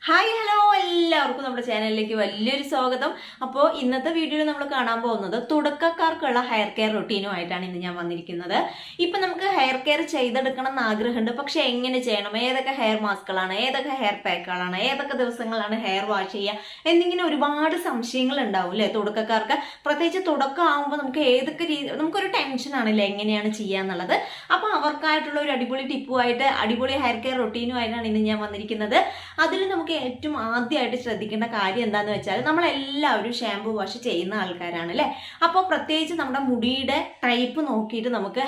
Hi hello എല്ലാവർക്കും നമ്മുടെ ചാനലിലേക്ക് വലിയൊരു സ്വാഗതം. അപ്പോൾ ഇന്നത്തെ വീഡിയോയിൽ നമ്മൾ കാണാൻ പോകുന്നത് തുടക്കക്കാർക്കുള്ള ഹെയർ കെയർ റൊട്ടീനുമായിട്ടാണ് ഇന്ന് ഞാൻ വന്നിരിക്കുന്നത്. ഇപ്പം നമുക്ക് ഹെയർ കെയർ ചെയ്തെടുക്കണം എന്ന് ആഗ്രഹമുണ്ട്, പക്ഷെ എങ്ങനെ ചെയ്യണം, ഏതൊക്കെ ഹെയർ മാസ്കുകളാണ്, ഏതൊക്കെ ഹെയർ പാക്കുകളാണ്, ഏതൊക്കെ ദിവസങ്ങളാണ് ഹെയർ വാഷ് ചെയ്യുക എന്നിങ്ങനെ ഒരുപാട് സംശയങ്ങൾ ഉണ്ടാവും അല്ലേ തുടക്കക്കാർക്ക്. പ്രത്യേകിച്ച് തുടക്കം ആകുമ്പോൾ നമുക്ക് ഏതൊക്കെ നമുക്കൊരു ടെൻഷനാണല്ലേ എങ്ങനെയാണ് ചെയ്യുക എന്നുള്ളത്. അപ്പോൾ അവർക്കായിട്ടുള്ള ഒരു അടിപൊളി ടിപ്പുമായിട്ട് അടിപൊളി ഹെയർ കെയർ റൊട്ടീനുമായിട്ടാണ് ഇന്ന് ഞാൻ വന്നിരിക്കുന്നത്. അതിൽ നമുക്ക് ഏറ്റവും ആദ്യമായിട്ട് ശ്രദ്ധിക്കേണ്ട കാര്യം എന്താണെന്ന് വെച്ചാൽ നമ്മളെല്ലാവരും ഷാമ്പു വാഷ് ചെയ്യുന്ന ആൾക്കാരാണ് അല്ലേ. അപ്പോൾ പ്രത്യേകിച്ച് നമ്മുടെ മുടിയുടെ ടൈപ്പ് നോക്കിയിട്ട് നമുക്ക്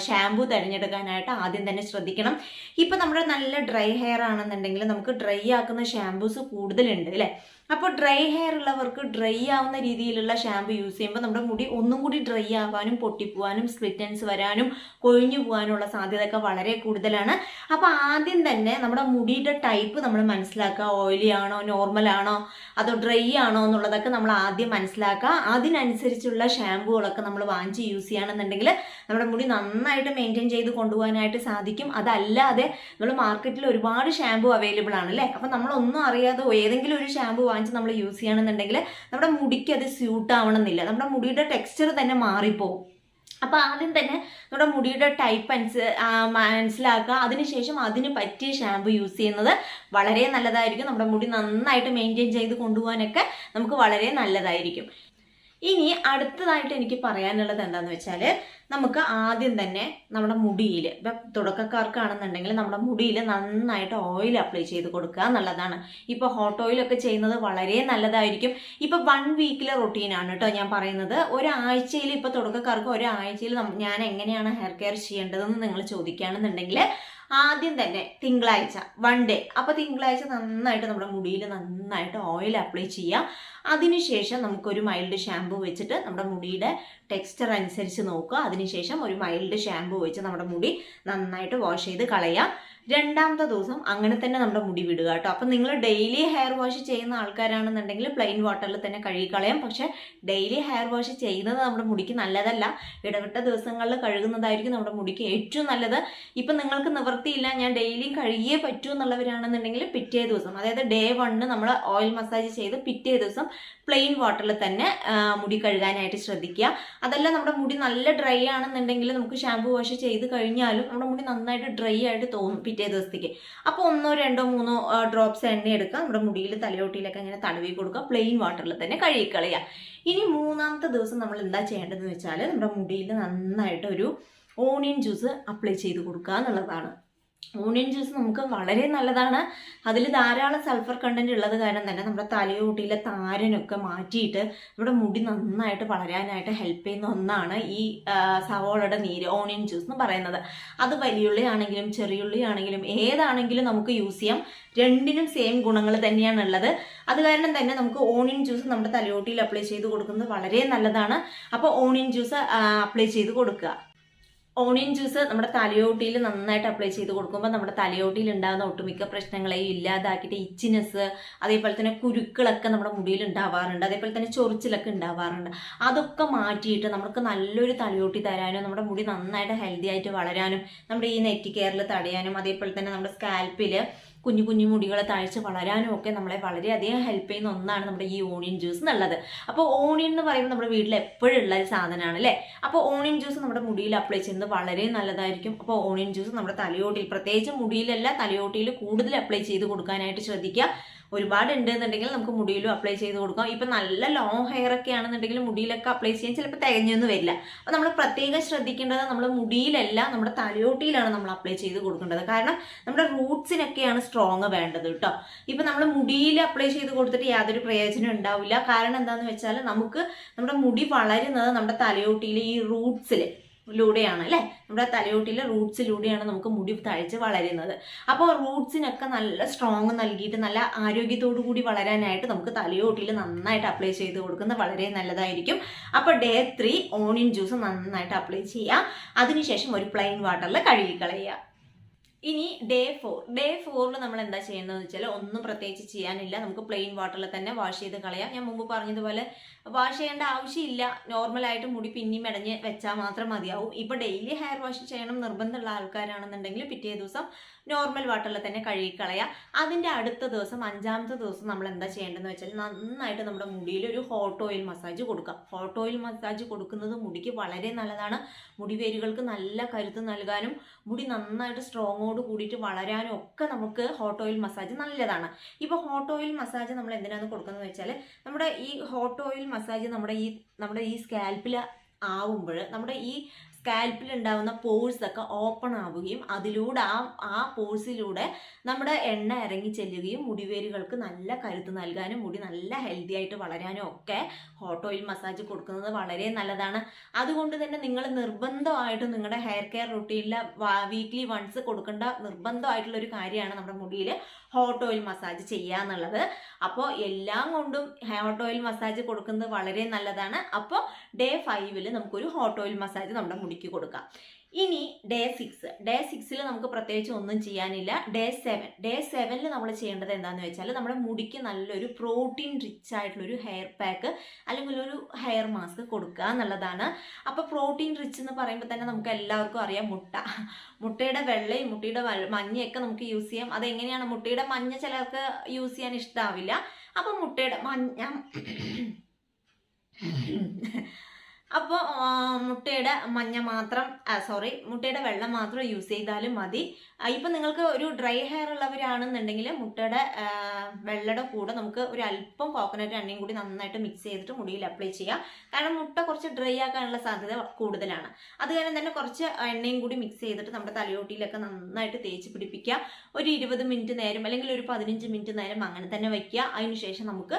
ഷാമ്പു തിരഞ്ഞെടുക്കാനായിട്ട് ആദ്യം തന്നെ ശ്രദ്ധിക്കണം. ഇപ്പം നമ്മുടെ നല്ല ഡ്രൈ ഹെയർ ആണെന്നുണ്ടെങ്കിൽ നമുക്ക് ഡ്രൈ ആക്കുന്ന ഷാമ്പൂസ് കൂടുതലുണ്ട് അല്ലേ. അപ്പോൾ ഡ്രൈ ഹെയർ ഉള്ളവർക്ക് ഡ്രൈ ആവുന്ന രീതിയിലുള്ള ഷാമ്പു യൂസ് ചെയ്യുമ്പോൾ നമ്മുടെ മുടി ഒന്നും കൂടി ഡ്രൈ ആവാനും പൊട്ടിപ്പോവാനും സ്പ്ലിറ്റ് എൻഡ്സ് വരാനും കൊഴിഞ്ഞു പോകാനുള്ള സാധ്യതയൊക്കെ വളരെ കൂടുതലാണ്. അപ്പോൾ ആദ്യം തന്നെ നമ്മുടെ മുടിയുടെ ടൈപ്പ് നമ്മൾ മനസ്സിലാക്കുക. ഓയിലി ആണോ, നോർമൽ ആണോ, അതോ ഡ്രൈ ആണോ എന്നുള്ളതൊക്കെ നമ്മൾ ആദ്യം മനസ്സിലാക്കുക. അതിനനുസരിച്ചുള്ള ഷാമ്പുകളൊക്കെ നമ്മൾ വാങ്ങിച്ച് യൂസ് ചെയ്യുകയാണെന്നുണ്ടെങ്കിൽ നമ്മുടെ മുടി നന്നായിട്ട് മെയിൻറ്റെയിൻ ചെയ്ത് കൊണ്ടുപോകാനായിട്ട് സാധിക്കും. അതല്ലാതെ നമ്മൾ മാർക്കറ്റിൽ ഒരുപാട് ഷാമ്പു അവൈലബിൾ ആണ് അല്ലേ. അപ്പം നമ്മളൊന്നും അറിയാതെ ഏതെങ്കിലും ഒരു ഷാമ്പു വാങ്ങിച്ച് നമ്മൾ യൂസ് ചെയ്യണമെന്നുണ്ടെങ്കിൽ നമ്മുടെ മുടിക്ക് അത് സ്യൂട്ട് ആവണമെന്നില്ല, നമ്മുടെ മുടിയുടെ ടെക്സ്ചർ തന്നെ മാറിപ്പോകും. അപ്പോൾ ആദ്യം തന്നെ നമ്മുടെ മുടിയുടെ ടൈപ്പ് മനസ്സിലാക്കുക. അതിനുശേഷം അതിന് പറ്റിയ ഷാമ്പു യൂസ് ചെയ്യുന്നത് വളരെ നല്ലതായിരിക്കും. നമ്മുടെ മുടി നന്നായിട്ട് മെയിൻറ്റെയിൻ ചെയ്ത് കൊണ്ടുപോകാനൊക്കെ നമുക്ക് വളരെ നല്ലതായിരിക്കും. ഇനി അടുത്തതായിട്ട് എനിക്ക് പറയാനുള്ളത് എന്താണെന്ന് വെച്ചാൽ നമുക്ക് ആദ്യം തന്നെ നമ്മുടെ മുടിയിൽ, ഇപ്പം തുടക്കക്കാർക്കാണെന്നുണ്ടെങ്കിൽ നമ്മുടെ മുടിയിൽ നന്നായിട്ട് ഓയിൽ അപ്ലൈ ചെയ്ത് കൊടുക്കുക എന്നുള്ളതാണ്. ഇപ്പോൾ ഹോട്ട് ഓയിലൊക്കെ ചെയ്യുന്നത് വളരെ നല്ലതായിരിക്കും. ഇപ്പോൾ 1 വീക്കിലെ റൊട്ടീനാണ് കേട്ടോ ഞാൻ പറയുന്നത്. ഒരാഴ്ചയിൽ, ഇപ്പോൾ തുടക്കക്കാർക്ക് ഒരാഴ്ചയിൽ ഞാൻ എങ്ങനെയാണ് ഹെയർ കെയർ ചെയ്യേണ്ടതെന്ന് നിങ്ങൾ ചോദിക്കുകയാണെന്നുണ്ടെങ്കിൽ ആദ്യം തന്നെ തിങ്കളാഴ്ച 1 ഡേ. അപ്പോൾ തിങ്കളാഴ്ച നന്നായിട്ട് നമ്മുടെ മുടിയിൽ നന്നായിട്ട് ഓയിൽ അപ്ലൈ ചെയ്യുക. അതിനുശേഷം നമുക്കൊരു മൈൽഡ് ഷാമ്പു വെച്ചിട്ട് നമ്മുടെ മുടിയുടെ ടെക്സ്ചർ അനുസരിച്ച് നോക്കുക. അതിനുശേഷം ഒരു മൈൽഡ് ഷാമ്പു വെച്ച് നമ്മുടെ മുടി നന്നായിട്ട് വാഷ് ചെയ്ത് കളയുക. രണ്ടാമത്തെ ദിവസം അങ്ങനെ തന്നെ നമ്മുടെ മുടി വിടുക കേട്ടോ. അപ്പം നിങ്ങൾ ഡെയിലി ഹെയർ വാഷ് ചെയ്യുന്ന ആൾക്കാരാണെന്നുണ്ടെങ്കിൽ പ്ലെയിൻ വാട്ടറിൽ തന്നെ കഴുകിക്കളയാം. പക്ഷേ ഡെയിലി ഹെയർ വാഷ് ചെയ്യുന്നത് നമ്മുടെ മുടിക്ക് നല്ലതല്ല. ഇടവിട്ട ദിവസങ്ങളിൽ കഴുകുന്നതായിരിക്കും നമ്മുടെ മുടിക്ക് ഏറ്റവും നല്ലത്. ഇപ്പം നിങ്ങൾക്ക് നിവൃത്തിയില്ല, ഞാൻ ഡെയിലിയും കഴുകിയേ പറ്റൂ എന്നുള്ളവരാണെന്നുണ്ടെങ്കിൽ പിറ്റേ ദിവസം, അതായത് ഡേ 1 നമ്മൾ ഓയിൽ മസാജ് ചെയ്ത് പിറ്റേ ദിവസം പ്ലെയിൻ വാട്ടറിൽ തന്നെ മുടി കഴുകാനായിട്ട് ശ്രദ്ധിക്കുക. അതല്ല നമ്മുടെ മുടി നല്ല ഡ്രൈ ആണെന്നുണ്ടെങ്കിൽ നമുക്ക് ഷാമ്പു വാഷ് ചെയ്ത് കഴിഞ്ഞാലും നമ്മുടെ മുടി നന്നായിട്ട് ഡ്രൈ ആയിട്ട് തോന്നും പിറ്റേ ദിവസത്തേക്ക്. അപ്പോൾ 1, 2, 3 ഡ്രോപ്സ് എണ്ണ എടുക്കുക, നമ്മുടെ മുടിയിൽ തലയോട്ടിയിലൊക്കെ ഇങ്ങനെ തടവി കൊടുക്കുക, പ്ലെയിൻ വാട്ടറിൽ തന്നെ കഴുകിക്കളയുക. ഇനി 3-ാമത്തെ ദിവസം നമ്മൾ എന്താ ചെയ്യേണ്ടതെന്ന് വെച്ചാൽ നമ്മുടെ മുടിയിൽ നന്നായിട്ട് ഒരു ഓണിയൻ ജ്യൂസ് അപ്ലൈ ചെയ്ത് കൊടുക്കുക എന്നുള്ളതാണ്. ഓണിയൻ ജ്യൂസ് നമുക്ക് വളരെ നല്ലതാണ്. അതിൽ ധാരാളം സൾഫർ കണ്ടന്റ് ഉള്ളത് കാരണം തന്നെ നമ്മുടെ തലയോട്ടിയിലെ താരനൊക്കെ മാറ്റിയിട്ട് നമ്മുടെ മുടി നന്നായിട്ട് വളരാനായിട്ട് ഹെൽപ്പ് ചെയ്യുന്ന ഒന്നാണ് ഈ സവോളയുടെ നീര്, ഓണിയൻ ജ്യൂസ് എന്ന് പറയുന്നത്. അത് വലിയുള്ളി ആണെങ്കിലും ചെറിയുള്ളി ആണെങ്കിലും ഏതാണെങ്കിലും നമുക്ക് യൂസ് ചെയ്യാം. രണ്ടിനും സെയിം ഗുണങ്ങൾ തന്നെയാണ് ഉള്ളത്. അത് കാരണം തന്നെ നമുക്ക് ഓണിയൻ ജ്യൂസ് നമ്മുടെ തലയോട്ടിയിൽ അപ്ലൈ ചെയ്ത് കൊടുക്കുന്നത് വളരെ നല്ലതാണ്. അപ്പോൾ ഓണിയൻ ജ്യൂസ് അപ്ലൈ ചെയ്ത് കൊടുക്കുക. ഓണിയൻ ജ്യൂസ് നമ്മുടെ തലയോട്ടിയിൽ നന്നായിട്ട് അപ്ലൈ ചെയ്ത് കൊടുക്കുമ്പോൾ നമ്മുടെ തലയോട്ടിയിൽ ഉണ്ടാകുന്ന ഒട്ടുമിക്ക പ്രശ്നങ്ങളെയും ഇല്ലാതാക്കിയിട്ട് ഇച്ചിനെസ്, അതേപോലെ തന്നെ കുരുക്കളൊക്കെ നമ്മുടെ മുടിയിൽ ഉണ്ടാവാറുണ്ട്, അതേപോലെ തന്നെ ചൊറിച്ചിലൊക്കെ ഉണ്ടാവാറുണ്ട്. അതൊക്കെ മാറ്റിയിട്ട് നമുക്ക് നല്ലൊരു തലയോട്ടി തരാനും നമ്മുടെ മുടി നന്നായിട്ട് ഹെൽത്തി ആയിട്ട് വളരാനും നമ്മുടെ ഈ നെറ്റി കെയറിൽ തടയാനും അതേപോലെ തന്നെ നമ്മുടെ സ്കാൽപ്പിൽ കുഞ്ഞു കുഞ്ഞു മുടികളെ താഴ്ച വളരാനും ഒക്കെ നമ്മളെ വളരെയധികം ഹെൽപ്പ് ചെയ്യുന്ന ഒന്നാണ് നമ്മുടെ ഈ ഓണിയൻ ജ്യൂസ് എന്നുള്ളത്. അപ്പോൾ ഓണിയൻ എന്ന് പറയുമ്പോൾ നമ്മുടെ വീട്ടിൽ എപ്പോഴും ഉള്ള ഒരു സാധനമാണ് അല്ലേ. അപ്പോൾ ഓണിയൻ ജ്യൂസ് നമ്മുടെ മുടിയിൽ അപ്ലൈ ചെയ്യുന്നത് വളരെ നല്ലതായിരിക്കും. അപ്പോൾ ഓണിയൻ ജ്യൂസ് നമ്മുടെ തലയോട്ടിയിൽ, പ്രത്യേകിച്ച് മുടിയിലല്ല തലയോട്ടിയിൽ കൂടുതൽ അപ്ലൈ ചെയ്ത് കൊടുക്കാനായിട്ട് ശ്രദ്ധിക്കുക. ഒരുപാട് ഉണ്ടെന്നുണ്ടെങ്കിൽ നമുക്ക് മുടിയിലും അപ്ലൈ ചെയ്ത് കൊടുക്കാം. ഇപ്പം നല്ല ലോങ് ഹെയർ ഒക്കെ ആണെന്നുണ്ടെങ്കിൽ മുടിയിലൊക്കെ അപ്ലൈ ചെയ്യാൻ ചിലപ്പോൾ തികഞ്ഞൊന്നും വരില്ല. അപ്പോൾ നമ്മൾ പ്രത്യേകം ശ്രദ്ധിക്കേണ്ടത് നമ്മൾ മുടിയിലല്ല നമ്മുടെ തലയോട്ടിയിലാണ് നമ്മൾ അപ്ലൈ ചെയ്ത് കൊടുക്കേണ്ടത്. കാരണം നമ്മുടെ റൂട്ട്സിനൊക്കെയാണ് സ്ട്രോങ് വേണ്ടത് കേട്ടോ. ഇപ്പം നമ്മൾ മുടിയിൽ അപ്ലൈ ചെയ്ത് കൊടുത്തിട്ട് യാതൊരു പ്രയോജനം ഉണ്ടാവില്ല. കാരണം എന്താണെന്ന് വെച്ചാൽ നമുക്ക് നമ്മുടെ മുടി വളരുന്നത് നമ്മുടെ തലയോട്ടിയിൽ ഈ റൂട്ട്സിലൂടെയാണ് അല്ലേ. നമ്മുടെ തലയോട്ടിയിലെ റൂട്ട്സിലൂടെയാണ് നമുക്ക് മുടി തഴച്ച് വളരുന്നത്. അപ്പോൾ റൂട്ട്സിനൊക്കെ നല്ല സ്ട്രോങ് നൽകിയിട്ട് നല്ല ആരോഗ്യത്തോടു കൂടി വളരാനായിട്ട് നമുക്ക് തലയോട്ടിയിൽ നന്നായിട്ട് അപ്ലൈ ചെയ്ത് കൊടുക്കുന്നത് വളരെ നല്ലതായിരിക്കും. അപ്പോൾ ഡേ 3 ഓണിയൻ ജ്യൂസ് നന്നായിട്ട് അപ്ലൈ ചെയ്യുക. അതിനുശേഷം ഒരു പ്ലെയിൻ വാട്ടറിൽ കഴുകിക്കളയുക. ഇനി ഡേ 4 നമ്മൾ എന്താ ചെയ്യുന്നതെന്ന് വെച്ചാൽ ഒന്നും പ്രത്യേകിച്ച് ചെയ്യാനില്ല. നമുക്ക് പ്ലെയിൻ വാട്ടറിൽ തന്നെ വാഷ് ചെയ്ത് കളയാം. ഞാൻ മുമ്പ് പറഞ്ഞതുപോലെ വാഷ് ചെയ്യേണ്ട ആവശ്യമില്ല. നോർമലായിട്ട് മുടി പിന്നി മെടഞ്ഞ് വെച്ചാൽ മാത്രം മതിയാവും. ഇപ്പോൾ ഡെയിലി ഹെയർ വാഷ് ചെയ്യണം നിർബന്ധമുള്ള ആൾക്കാരാണെന്നുണ്ടെങ്കിൽ പിറ്റേ ദിവസം നോർമൽ വാട്ടറിൽ തന്നെ കഴുകിക്കളയുക. അതിൻ്റെ അടുത്ത ദിവസം 5-ാമത്തെ ദിവസം നമ്മൾ എന്താ ചെയ്യേണ്ടതെന്ന് വെച്ചാൽ നന്നായിട്ട് നമ്മുടെ മുടിയിൽ ഒരു ഹോട്ട് ഓയിൽ മസാജ് കൊടുക്കാം. ഹോട്ട് ഓയിൽ മസാജ് കൊടുക്കുന്നത് മുടിക്ക് വളരെ നല്ലതാണ്. മുടിവേരുകൾക്ക് നല്ല കരുത്ത് നൽകാനും മുടി നന്നായിട്ട് സ്ട്രോങ്ങോട് കൂടിയിട്ട് വളരാനും ഒക്കെ നമുക്ക് ഹോട്ട് ഓയിൽ മസാജ് നല്ലതാണ്. ഇപ്പോൾ ഹോട്ട് ഓയിൽ മസാജ് നമ്മൾ എന്തിനാണ് കൊടുക്കുന്നത് വെച്ചാൽ നമ്മുടെ ഈ ഹോട്ട് ഓയിൽ മസാജ് നമ്മുടെ ഈ സ്കാൽപ്പിൽ ആവുമ്പോൾ നമ്മുടെ ഈ സ്കാൽപ്പിൽ ഉണ്ടാകുന്ന പോഴ്സ് ഒക്കെ ഓപ്പൺ ആവുകയും അതിലൂടെ ആ പോഴ്സിലൂടെ നമ്മുടെ എണ്ണ ഇറങ്ങി ചെല്ലുകയും മുടിവേരുകൾക്ക് നല്ല കരുത്ത് നൽകാനും മുടി നല്ല ഹെൽത്തി ആയിട്ട് വളരാനും ഒക്കെ ഹോട്ട് ഓയിൽ മസാജ് കൊടുക്കുന്നത് വളരെ നല്ലതാണ്. അതുകൊണ്ട് തന്നെ നിങ്ങൾ നിർബന്ധമായിട്ടും നിങ്ങളുടെ ഹെയർ കെയർ റൂട്ടീനിൽ വീക്ക്ലി വൺസ് കൊടുക്കേണ്ട നിർബന്ധമായിട്ടുള്ള ഒരു കാര്യമാണ് നമ്മുടെ മുടിയിൽ ഹോട്ട് ഓയിൽ മസാജ് ചെയ്യുക എന്നുള്ളത്. അപ്പോൾ എല്ലാം കൊണ്ടും ഹോട്ട് ഓയിൽ മസാജ് കൊടുക്കുന്നത് വളരെ നല്ലതാണ്. അപ്പോൾ ഡേ 5 നമുക്കൊരു ഹോട്ട് ഓയിൽ മസാജ് നമ്മുടെ മുടിക്ക് കൊടുക്കാം. ഇനി ഡേ 6 നമുക്ക് പ്രത്യേകിച്ച് ഒന്നും ചെയ്യാനില്ല. ഡേ 7 നമ്മൾ ചെയ്യേണ്ടത് എന്താണെന്ന് വെച്ചാൽ നമ്മുടെ മുടിക്ക് നല്ലൊരു പ്രോട്ടീൻ റിച്ച് ആയിട്ടുള്ളൊരു ഹെയർ പാക്ക് അല്ലെങ്കിൽ ഒരു ഹെയർ മാസ്ക് കൊടുക്കുക എന്നുള്ളതാണ്. അപ്പോൾ പ്രോട്ടീൻ റിച്ച് എന്ന് പറയുമ്പോൾ തന്നെ നമുക്ക് എല്ലാവർക്കും അറിയാം മുട്ടയുടെ വെള്ളയും മുട്ടയുടെ മഞ്ഞയൊക്കെ നമുക്ക് യൂസ് ചെയ്യാം. അതെങ്ങനെയാണ് മുട്ടയുടെ മഞ്ഞ ചിലർക്ക് യൂസ് ചെയ്യാൻ ഇഷ്ടമാവില്ല. അപ്പോൾ മുട്ടയുടെ മുട്ടയുടെ മുട്ടയുടെ വെള്ളം മാത്രം യൂസ് ചെയ്താലും മതി. ഇപ്പം നിങ്ങൾക്ക് ഒരു ഡ്രൈ ഹെയർ ഉള്ളവരാണെന്നുണ്ടെങ്കിൽ മുട്ടയുടെ വെള്ളയുടെ കൂടെ നമുക്ക് ഒരു അല്പം കോക്കനട്ട് എണ്ണയും കൂടി നന്നായിട്ട് മിക്സ് ചെയ്തിട്ട് മുടിയിൽ അപ്ലൈ ചെയ്യാം. കാരണം മുട്ട കുറച്ച് ഡ്രൈ ആക്കാനുള്ള സാധ്യത കൂടുതലാണ്. അത് കാരണം തന്നെ കുറച്ച് എണ്ണയും കൂടി മിക്സ് ചെയ്തിട്ട് നമ്മുടെ തലയോട്ടിയിലൊക്കെ നന്നായിട്ട് തേച്ച് പിടിപ്പിക്കുക. ഒരു 20 മിനിറ്റ് നേരം അല്ലെങ്കിൽ ഒരു 15 മിനിറ്റ് നേരം അങ്ങനെ തന്നെ വയ്ക്കുക. അതിനുശേഷം നമുക്ക്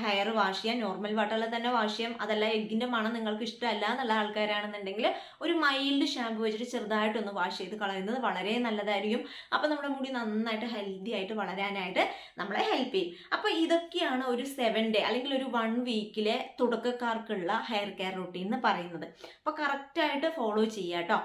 ഹെയർ വാഷ് ചെയ്യാം. നോർമൽ വാട്ടറിൽ തന്നെ വാഷ് ചെയ്യാം. അതല്ല എഗ്ഗിൻ്റെ മണം നിങ്ങൾക്ക് ഇഷ്ടമല്ല എന്നുള്ള ആൾക്കാരാണെന്നുണ്ടെങ്കിൽ ഒരു മൈൽഡ് ഷാമ്പു വെച്ചിട്ട് ചെറുതായിട്ടൊന്ന് വാഷ് ചെയ്ത് കളയുന്നത് വളരെ നല്ലതായിരിക്കും. അപ്പോൾ നമ്മുടെ മുടി നന്നായിട്ട് ഹെൽത്തി ആയിട്ട് വളരാനായിട്ട് നമ്മളെ ഹെൽപ്പ് ചെയ്യും. അപ്പോൾ ഇതൊക്കെയാണ് ഒരു 7 ഡേ അല്ലെങ്കിൽ ഒരു 1 വീക്കിലെ തുടക്കക്കാർക്കുള്ള ഹെയർ കെയർ റൂട്ടീൻ എന്ന് പറയുന്നത്. അപ്പോൾ കറക്റ്റായിട്ട് ഫോളോ ചെയ്യുക കേട്ടോ.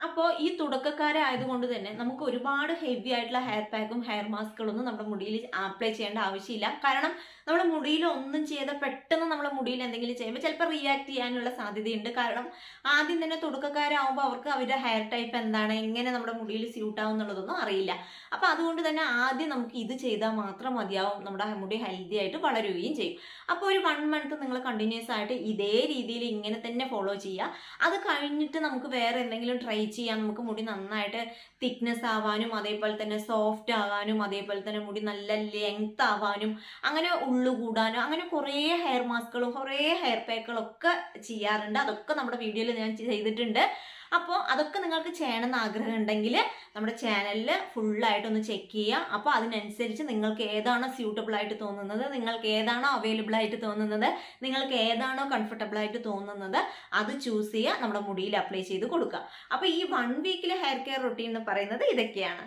അപ്പോൾ ഈ തുടക്കക്കാരായതുകൊണ്ട് തന്നെ നമുക്ക് ഒരുപാട് ഹെവി ആയിട്ടുള്ള ഹെയർ പാക്കും ഹെയർ മാസ്കുകളൊന്നും നമ്മുടെ മുടിയിൽ അപ്ലൈ ചെയ്യേണ്ട ആവശ്യമില്ല. കാരണം നമ്മുടെ മുടിയിൽ ഒന്നും ചെയ്താൽ പെട്ടെന്ന് നമ്മുടെ മുടിയിൽ എന്തെങ്കിലും ചെയ്യുമ്പോൾ ചിലപ്പോൾ റിയാക്ട് ചെയ്യാനുള്ള സാധ്യതയുണ്ട്. കാരണം ആദ്യം തന്നെ തുടക്കക്കാരാകുമ്പോൾ അവർക്ക് അവരുടെ ഹെയർ ടൈപ്പ് എന്താണ്, എങ്ങനെ നമ്മുടെ മുടിയിൽ സ്യൂട്ടാവും എന്നുള്ളതൊന്നും അറിയില്ല. അപ്പോൾ അതുകൊണ്ട് തന്നെ ആദ്യം നമുക്ക് ഇത് ചെയ്താൽ മാത്രം മതിയാവും, നമ്മുടെ മുടി ഹെൽത്തി ആയിട്ട് വളരുകയും ചെയ്യും. അപ്പോൾ ഒരു 1 മന്ത് നിങ്ങൾ കണ്ടിന്യൂസ് ആയിട്ട് ഇതേ രീതിയിൽ ഇങ്ങനെ തന്നെ ഫോളോ ചെയ്യുക. അത് കഴിഞ്ഞിട്ട് നമുക്ക് വേറെ എന്തെങ്കിലും ട്രൈ ചെയ്യാം. നമുക്ക് മുടി നന്നായിട്ട് തിക്നെസ് ആവാനും അതേപോലെ തന്നെ സോഫ്റ്റ് ആവാനും അതേപോലെ തന്നെ മുടി നല്ല ലെങ്ത് ആവാനും അങ്ങനെ ഉള്ളു കൂടാനും അങ്ങനെ കുറേ ഹെയർ മാസ്കുകളും കുറേ ഹെയർ പാക്കുകളും ഒക്കെ ചെയ്യാറുണ്ട്. അതൊക്കെ നമ്മുടെ വീഡിയോയിൽ ഞാൻ ചെയ്തിട്ടുണ്ട്. അപ്പോൾ അതൊക്കെ നിങ്ങൾക്ക് ചെയ്യണമെന്ന് ആഗ്രഹം ഉണ്ടെങ്കിൽ നമ്മുടെ ചാനലിൽ ഫുള്ളായിട്ടൊന്ന് ചെക്ക് ചെയ്യുക. അപ്പോൾ അതിനനുസരിച്ച് നിങ്ങൾക്ക് ഏതാണോ സ്യൂട്ടബിൾ ആയിട്ട് തോന്നുന്നത്, നിങ്ങൾക്ക് ഏതാണോ അവൈലബിൾ ആയിട്ട് തോന്നുന്നത്, നിങ്ങൾക്ക് ഏതാണോ കംഫർട്ടബിൾ ആയിട്ട് തോന്നുന്നത് അത് ചൂസ് ചെയ്യുക, നമ്മുടെ മുടിയിൽ അപ്ലൈ ചെയ്ത് കൊടുക്കുക. അപ്പോൾ ഈ 1 വീക്കിലെ ഹെയർ കെയർ റൊട്ടീൻ എന്ന് പറയുന്നത് ഇതൊക്കെയാണ്.